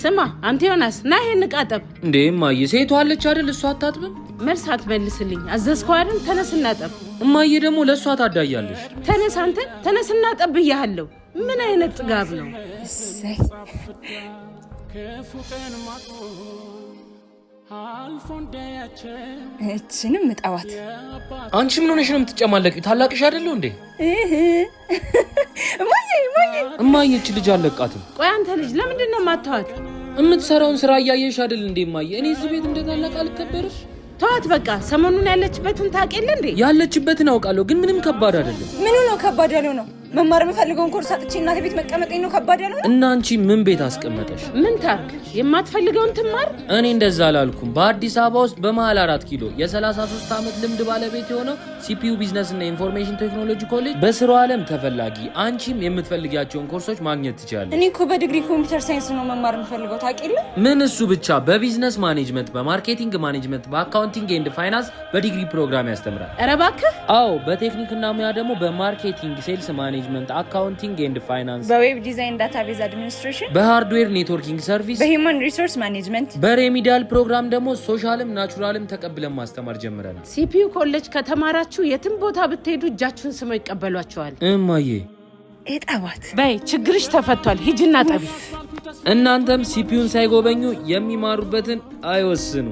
ስማ አንተ ዮናስ ና ይሄን ቃጠብ እንዴ እማዬ ሴቷ አለች አይደል እሷ አታጥብም መልሳት መልስልኝ አዘዝከው አይደል ተነስና ጠብ እማዬ ደግሞ ለሷ ታዳያለሽ ተነስ አንተ ተነስና ጠብ ይያለው ምን አይነት ጥጋብ ነው እሰይ እችንም ምጣዋት አንቺ ምን ሆነሽ ነው የምትጨማለቂው ታላቅሽ አይደለው እንዴ እማዬ እቺ ልጅ አለቃትም ቆይ አንተ ልጅ ለምንድን ነው ማታዋት የምትሰራውን ስራ እያየሽ አይደል እንዴ እማዬ እኔ እዚህ ቤት እንደታላቅ አልከበርሽ ተዋት በቃ ሰሞኑን ያለችበትን ታውቂለ እንዴ ያለችበትን አውቃለሁ ግን ምንም ከባድ አይደለም ምኑ ነው ከባድ ያለው ነው መማር የምፈልገውን ኮርስ አጥቼ እናቴ ቤት መቀመጤ ነው ከባድ ያለው እና አንቺ ምን ቤት አስቀመጠሽ ምን ታርክ የማትፈልገውን ትማር እኔ እንደዛ አላልኩም በአዲስ አበባ ውስጥ በመሃል 4 ኪሎ የ33 ዓመት ልምድ ባለቤት የሆነው ሲፒዩ ቢዝነስ እና ኢንፎርሜሽን ቴክኖሎጂ ኮሌጅ በስራው ዓለም ተፈላጊ አንቺም የምትፈልጊያቸውን ኮርሶች ማግኘት ትችላለሽ እኔ እኮ በዲግሪ ኮምፒውተር ሳይንስ ነው መማር የምፈልገው ታውቂለ ምን እሱ ብቻ በቢዝነስ ማኔጅመንት በማርኬቲንግ ማኔጅመንት በአካውንቲንግ ኤንድ ፋይናንስ በዲግሪ ፕሮግራም ያስተምራል ኧረ እባክህ አዎ በቴክኒክና ሙያ ደግሞ በማርኬቲንግ ሴልስ ማኔጅመንት አካውንቲንግ ኤንድ ፋይናንስ በዌብ ዲዛይን ዳታቤዝ አድሚኒስትሬሽን በሃርድዌር ኔትወርኪንግ ሰርቪስ በሂውማን ሪሶርስ ማኔጅመንት በሬሚዲያል ፕሮግራም ደግሞ ሶሻልም ናቹራልም ተቀብለን ማስተማር ጀምረናል ሲፒዩ ኮሌጅ ከተማራችሁ የትም ቦታ ብትሄዱ እጃችሁን ስመው ይቀበሏችኋል እማዬ እጣባት በይ ችግርሽ ተፈቷል ሂጂና ጠቢ እናንተም ሲፒዩን ሳይጎበኙ የሚማሩበትን አይወስኑ